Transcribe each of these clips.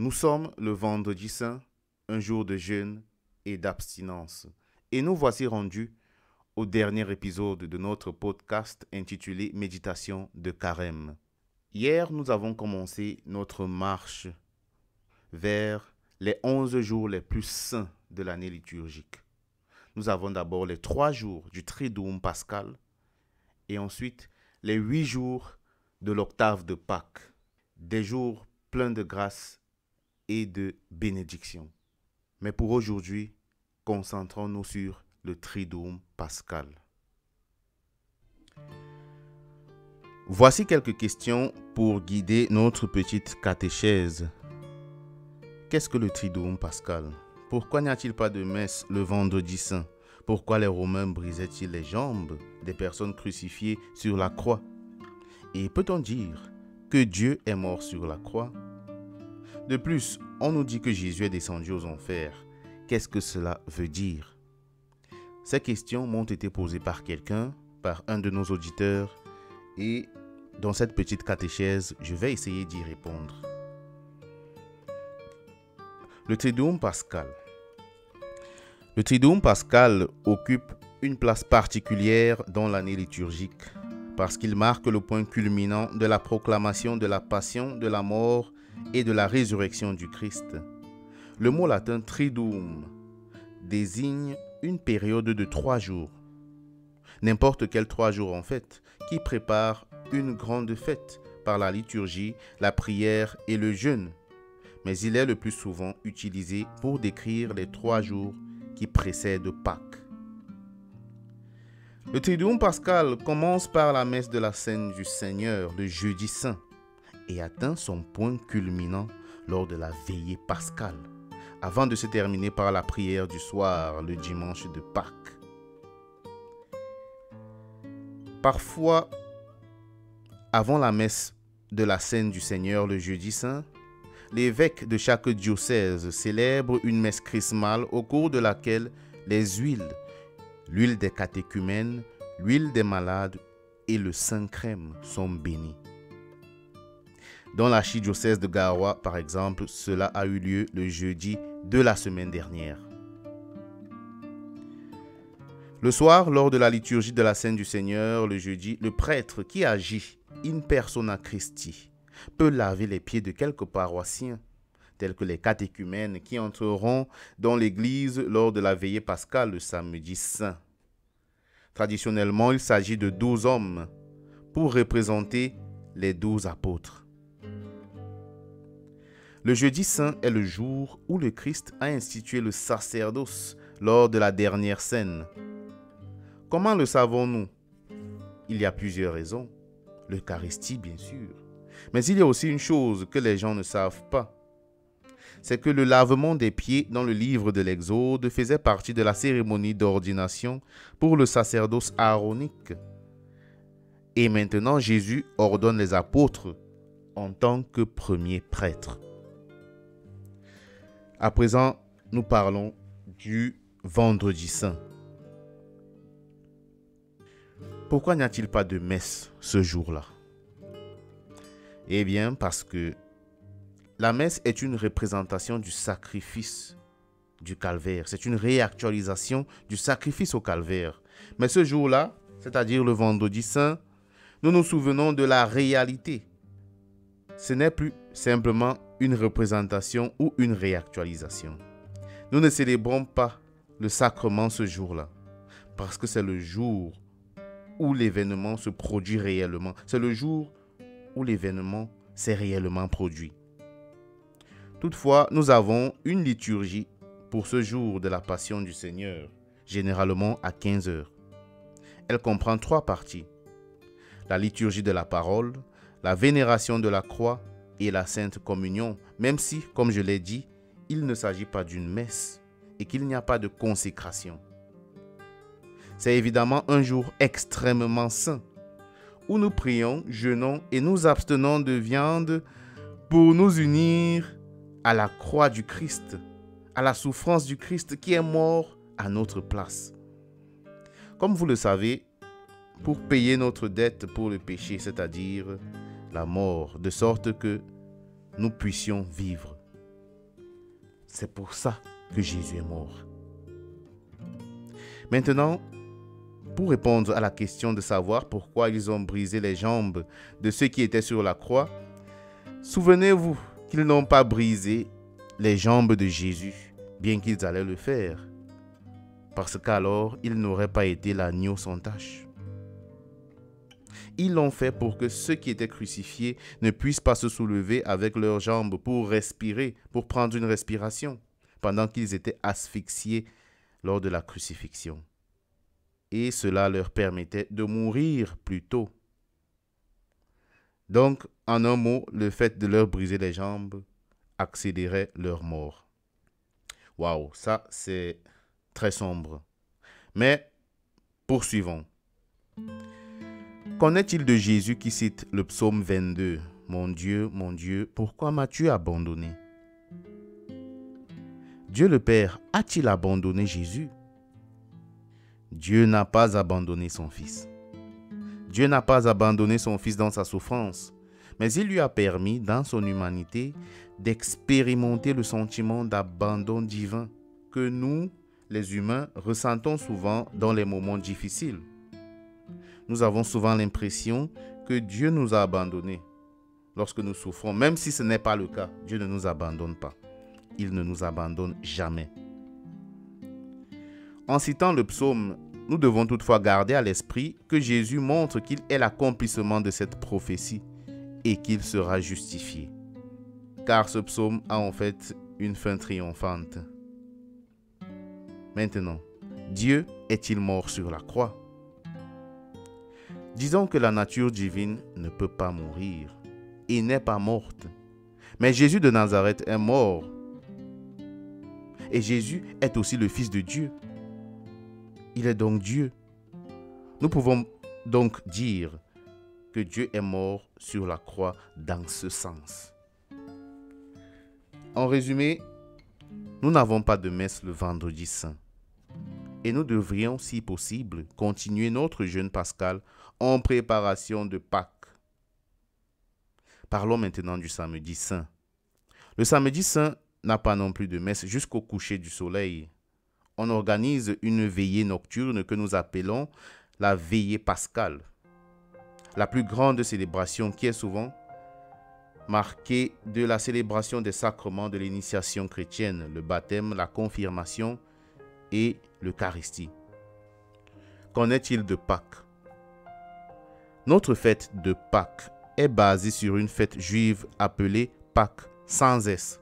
Nous sommes le vendredi saint, un jour de jeûne et d'abstinence. Et nous voici rendus au dernier épisode de notre podcast intitulé Méditation de Carême. Hier, nous avons commencé notre marche vers les 11 jours les plus saints de l'année liturgique. Nous avons d'abord les 3 jours du Triduum pascal et ensuite les 8 jours de l'octave de Pâques, des jours pleins de grâce et de bénédiction. Mais pour aujourd'hui, concentrons-nous sur le Triduum pascal. Voici quelques questions pour guider notre petite catéchèse. Qu'est-ce que le Triduum pascal? Pourquoi n'y a-t-il pas de messe le vendredi saint? Pourquoi les Romains brisaient-ils les jambes des personnes crucifiées sur la croix? Et peut-on dire que Dieu est mort sur la croix? De plus, on nous dit que Jésus est descendu aux enfers. Qu'est-ce que cela veut dire? Ces questions m'ont été posées par quelqu'un, par un de nos auditeurs, et dans cette petite catéchèse, je vais essayer d'y répondre. Le Triduum pascal. Le Triduum pascal occupe une place particulière dans l'année liturgique parce qu'il marque le point culminant de la proclamation de la passion, de la mort et de la résurrection du Christ. Le mot latin Triduum désigne une période de 3 jours, n'importe quel 3 jours en fait, qui prépare une grande fête par la liturgie, la prière et le jeûne. Mais il est le plus souvent utilisé pour décrire les 3 jours qui précèdent Pâques. Le Triduum pascal commence par la messe de la Cène du Seigneur, le jeudi saint, et atteint son point culminant lors de la veillée pascale, avant de se terminer par la prière du soir, le dimanche de Pâques. Parfois, avant la messe de la Cène du Seigneur, le jeudi saint, l'évêque de chaque diocèse célèbre une messe chrismale au cours de laquelle les huiles, l'huile des catéchumènes, l'huile des malades et le Saint-Crème sont bénis. Dans l'archidiocèse de Garoua, par exemple, cela a eu lieu le jeudi de la semaine dernière. Le soir, lors de la liturgie de la Cène du Seigneur, le jeudi, le prêtre qui agit in persona Christi peut laver les pieds de quelques paroissiens, tels que les catéchumènes qui entreront dans l'église lors de la veillée pascale le samedi saint. Traditionnellement, il s'agit de 12 hommes pour représenter les 12 apôtres. Le jeudi saint est le jour où le Christ a institué le sacerdoce lors de la dernière scène. Comment le savons-nous? Il y a plusieurs raisons. L'Eucharistie, bien sûr. Mais il y a aussi une chose que les gens ne savent pas. C'est que le lavement des pieds dans le livre de l'Exode faisait partie de la cérémonie d'ordination pour le sacerdoce aaronique. Et maintenant, Jésus ordonne les apôtres en tant que premiers prêtres. À présent, nous parlons du vendredi saint. Pourquoi n'y a-t-il pas de messe ce jour-là? Eh bien, parce que la messe est une représentation du sacrifice du calvaire. C'est une réactualisation du sacrifice au calvaire. Mais ce jour-là, c'est-à-dire le vendredi saint, nous nous souvenons de la réalité. Ce n'est plus simplement une représentation ou une réactualisation. Nous ne célébrons pas le sacrement ce jour-là, parce que c'est le jour où l'événement se produit réellement. C'est le jour où l'événement s'est réellement produit. Toutefois, nous avons une liturgie pour ce jour de la Passion du Seigneur, généralement à 15 heures. Elle comprend 3 parties. La liturgie de la parole, la vénération de la croix et la Sainte Communion, même si, comme je l'ai dit, il ne s'agit pas d'une messe et qu'il n'y a pas de consécration. C'est évidemment un jour extrêmement saint, où nous prions, jeûnons et nous abstenons de viande pour nous unir à la croix du Christ, à la souffrance du Christ qui est mort à notre place. Comme vous le savez, pour payer notre dette pour le péché, c'est-à-dire la mort, de sorte que nous puissions vivre. C'est pour ça que Jésus est mort. Maintenant, pour répondre à la question de savoir pourquoi ils ont brisé les jambes de ceux qui étaient sur la croix, souvenez-vous qu'ils n'ont pas brisé les jambes de Jésus, bien qu'ils allaient le faire, parce qu'alors il n'aurait pas été l'agneau sans tache. Ils l'ont fait pour que ceux qui étaient crucifiés ne puissent pas se soulever avec leurs jambes pour respirer, pour prendre une respiration, pendant qu'ils étaient asphyxiés lors de la crucifixion. Et cela leur permettait de mourir plus tôt. Donc, en un mot, le fait de leur briser les jambes accélérait leur mort. Waouh, ça c'est très sombre. Mais poursuivons. Qu'en est-il de Jésus qui cite le psaume 22 ? Mon Dieu, pourquoi m'as-tu abandonné ? Dieu le Père a-t-il abandonné Jésus ? Dieu n'a pas abandonné son Fils. Dieu n'a pas abandonné son Fils dans sa souffrance, mais il lui a permis, dans son humanité, d'expérimenter le sentiment d'abandon divin que nous, les humains, ressentons souvent dans les moments difficiles. Nous avons souvent l'impression que Dieu nous a abandonnés lorsque nous souffrons, même si ce n'est pas le cas. Dieu ne nous abandonne pas. Il ne nous abandonne jamais. En citant le psaume, nous devons toutefois garder à l'esprit que Jésus montre qu'il est l'accomplissement de cette prophétie et qu'il sera justifié. Car ce psaume a en fait une fin triomphante. Maintenant, Dieu est-il mort sur la croix ? Disons que la nature divine ne peut pas mourir et n'est pas morte. Mais Jésus de Nazareth est mort. Et Jésus est aussi le Fils de Dieu. Il est donc Dieu. Nous pouvons donc dire que Dieu est mort sur la croix dans ce sens. En résumé, nous n'avons pas de messe le vendredi saint. Et nous devrions, si possible, continuer notre jeûne pascal en préparation de Pâques. Parlons maintenant du samedi saint. Le samedi saint n'a pas non plus de messe jusqu'au coucher du soleil. On organise une veillée nocturne que nous appelons la veillée pascale. La plus grande célébration qui est souvent marquée de la célébration des sacrements de l'initiation chrétienne, le baptême, la confirmation et l'Eucharistie. Qu'en est-il de Pâques ? Notre fête de Pâques est basée sur une fête juive appelée Pâques sans S,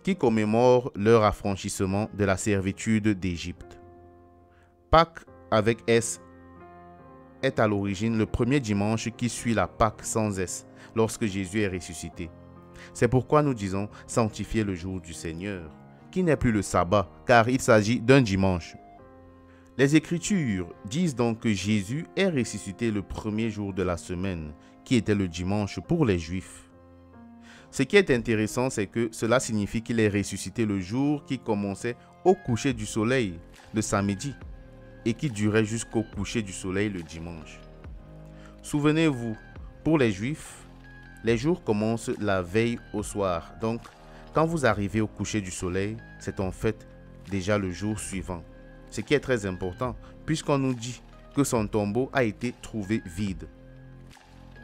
qui commémore leur affranchissement de la servitude d'Égypte. Pâques avec S est à l'origine le premier dimanche qui suit la Pâques sans S, lorsque Jésus est ressuscité. C'est pourquoi nous disons sanctifier le jour du Seigneur, qui n'est plus le sabbat, car il s'agit d'un dimanche. Les Écritures disent donc que Jésus est ressuscité le premier jour de la semaine, qui était le dimanche pour les Juifs. Ce qui est intéressant, c'est que cela signifie qu'il est ressuscité le jour qui commençait au coucher du soleil, le samedi, et qui durait jusqu'au coucher du soleil le dimanche. Souvenez-vous, pour les Juifs, les jours commencent la veille au soir. Donc, quand vous arrivez au coucher du soleil, c'est en fait déjà le jour suivant. Ce qui est très important, puisqu'on nous dit que son tombeau a été trouvé vide.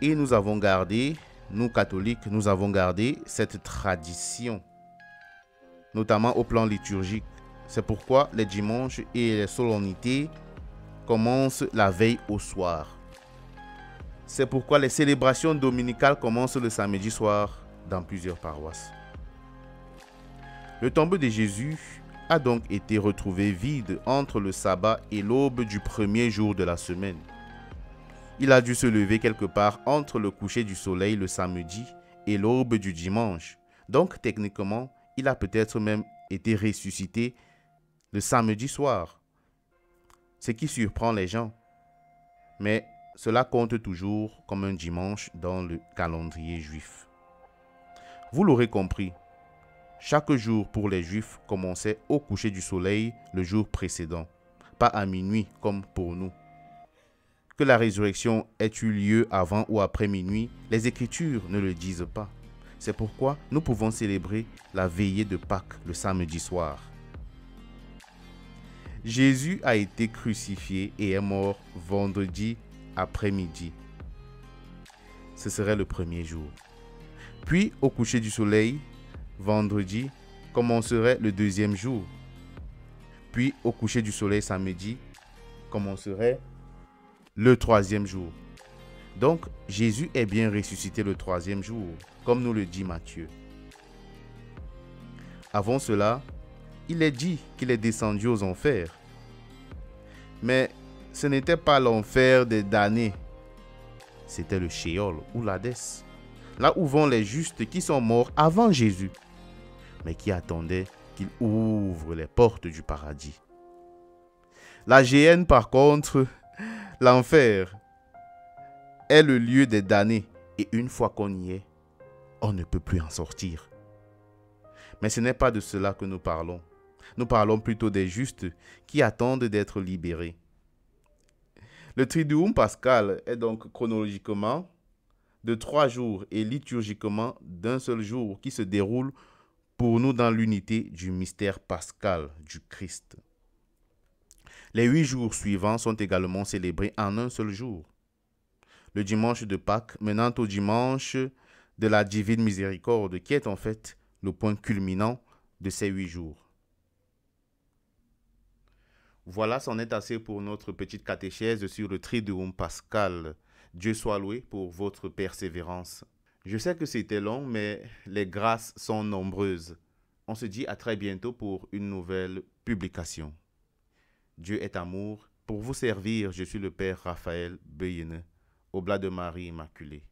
Et nous avons gardé, nous catholiques, nous avons gardé cette tradition, notamment au plan liturgique. C'est pourquoi les dimanches et les solennités commencent la veille au soir. C'est pourquoi les célébrations dominicales commencent le samedi soir dans plusieurs paroisses. Le tombeau de Jésus a donc été retrouvé vide entre le sabbat et l'aube du premier jour de la semaine. Il a dû se lever quelque part entre le coucher du soleil le samedi et l'aube du dimanche. Donc techniquement, il a peut-être même été ressuscité le samedi soir. Ce qui surprend les gens. Mais cela compte toujours comme un dimanche dans le calendrier juif. Vous l'aurez compris, chaque jour pour les Juifs commençait au coucher du soleil le jour précédent, pas à minuit comme pour nous. Que la résurrection ait eu lieu avant ou après minuit, les Écritures ne le disent pas. C'est pourquoi nous pouvons célébrer la veillée de Pâques le samedi soir. Jésus a été crucifié et est mort vendredi après-midi. Ce serait le premier jour. Puis, au coucher du soleil, vendredi, commencerait le deuxième jour. Puis, au coucher du soleil samedi, commencerait le troisième jour. Donc, Jésus est bien ressuscité le troisième jour, comme nous le dit Matthieu. Avant cela, il est dit qu'il est descendu aux enfers. Mais ce n'était pas l'enfer des damnés. C'était le Sheol ou l'Hadès. Là où vont les justes qui sont morts avant Jésus, mais qui attendaient qu'il ouvre les portes du paradis. La géhenne, par contre, l'enfer, est le lieu des damnés. Et une fois qu'on y est, on ne peut plus en sortir. Mais ce n'est pas de cela que nous parlons. Nous parlons plutôt des justes qui attendent d'être libérés. Le Triduum pascal est donc chronologiquement de 3 jours et liturgiquement d'un seul jour qui se déroule pour nous dans l'unité du mystère pascal du Christ. Les 8 jours suivants sont également célébrés en un seul jour. Le dimanche de Pâques menant au dimanche de la divine miséricorde qui est en fait le point culminant de ces 8 jours. Voilà, c'en est assez pour notre petite catéchèse sur le Triduum pascal. Dieu soit loué pour votre persévérance. Je sais que c'était long, mais les grâces sont nombreuses. On se dit à très bientôt pour une nouvelle publication. Dieu est amour. Pour vous servir, je suis le Père Raphaël Beyene, Oblat de Marie Immaculée.